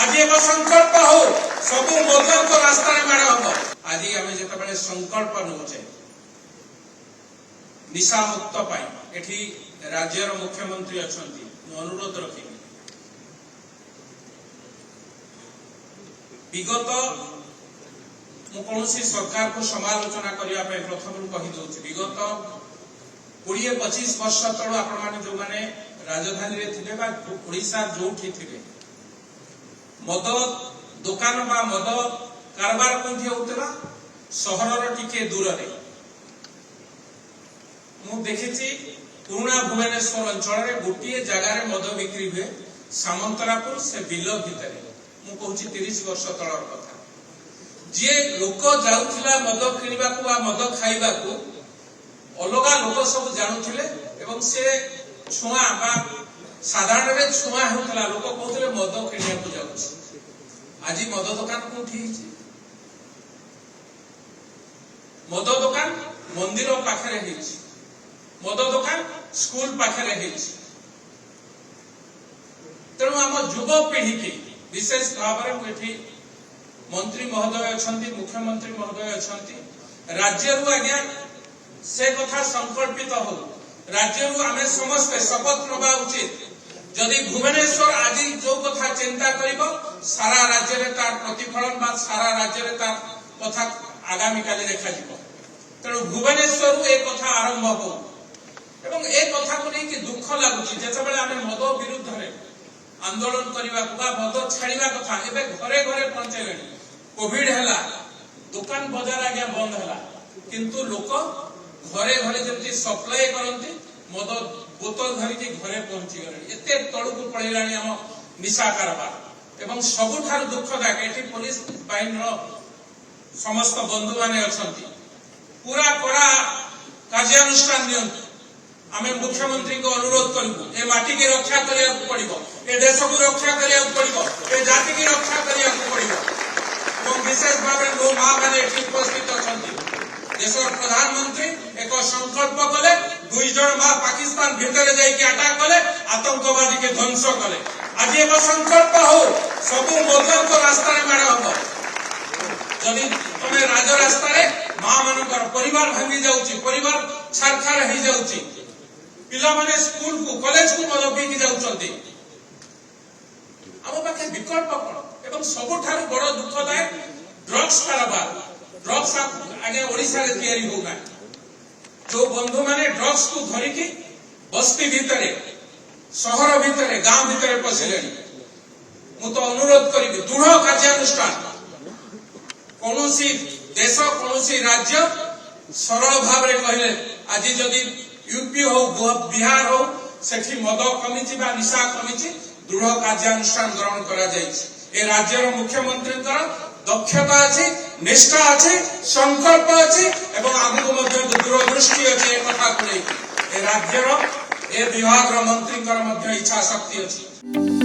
आज एक संकल्प हो सब मदन को रास्ता माड़ हम आज आम जो संकल्प नौचे निशा मुक्त एठी राज्यर मुख्यमंत्री अच्छा अनुरोध रखी विगत मुझे सरकार को समालोचना करने प्रथम कहीदे विगत 20-25 वर्ष तलू आपण जो मैंने राजधानी थे ओडिशा जो थे मद दुकान बा मद कारबार कौन होता सहर टिके दूर मु देखी पुराना भुवनेश्वर अंचल गोटे जगार मद बिक्री हुए सामंतरापुर से बिल भितर मु कहूँ 30 वर्ष तलर कथा जी लोक जाऊला मद किणवा मद खाइबा अलगा लोक सब जानूले से छुआ साधारण छुआ होता लोक कहते मद किणवा जाऊँ आज मद दुकान कौटी मद दुकान मंदिर पाखे मद दुकान स्कूल पाखे तेणु आम युवपीढ़ी की विशेष भाव में मंत्री महोदय अच्छा मुख्यमंत्री महोदय अच्छा राज्य आज्ञा से कथा संकल्पित हो राज्य आम समस्ते शपथ नवा उचित जदि भुवनेश्वर आज जो कथा चिंता कर सारा राज्य में तार प्रतिफलन सारा राज्य में तार कथा आगामी काली देखा तेणु भुवनेश्वर एक कथा आरंभ हो एवं एक कथा को लेकिन दुख लगुच जिते आम मद विरुद्ध में आंदोलन करने मद छाड़ा कथा एवं घरे घरे पहुंचे कोविड है दुकान बजार आज्ञा बंद है किंतु लोक घरे घरे जमी सप्लाई करती मद बोतल धरिकी घरे पहुंची गले एत तलू पड़ेगा आम निशा कारबार एवं सबुठ दुखदायक ये पुलिस बाहिनी समस्त बंधु माने पूरा कड़ा कार्यानुष्ठान नियंतु आम मुख्यमंत्री को अनुरोध करूँ ए माटी की रक्षा करने पड़ो ए देश को रक्षा करने पड़ो ए जाति की रक्षा करने पड़ो विशेष भाव में मो माँ मैंने उपस्थित अच्छा देश प्रधानमंत्री एक संकल्प कले 2 जन माँ पाकिस्तान भितर जाकि अटैक कले आतंकवादी के ध्वंस कले आज एक संकल्प हो सब मदन को रास्ता माड़ हम जदि तुम राजरास्तार माँ मान परिवार भांगी जाऊँगी परिवार छारखार हो जाऊँगी पिला माने स्कूल को कॉलेज को मद पीकी जाउछंती आम पाखे विकल्प कौन एवं सबुठार बड़ दुखदायक ड्रग्स कारोबार ड्रग्स आगे ओडिशा रे तैयारी होगा जो बंधु माने ड्रग्स को धरिकी बस्ती भितर सहर भितर गांव भितर पशिले मु तो अनुरोध करी दृढ़ कार्यानुष्ठान कौनसी देश कौनसी राज्य सरल भाव में कहले आज जदि यूपी हो बिहार हो सेठी मद कमी निशा कमी दृढ़ कार्यानुष्ठान ग्रहण कर राज्यर मुख्यमंत्री दक्षता अच्छी निष्ठा अच्छी संकल्प अच्छी एवं आगू दूरदृष्टि अच्छी एक कथा को राज्यर ए विभाग मंत्री इच्छा शक्ति अच्छी।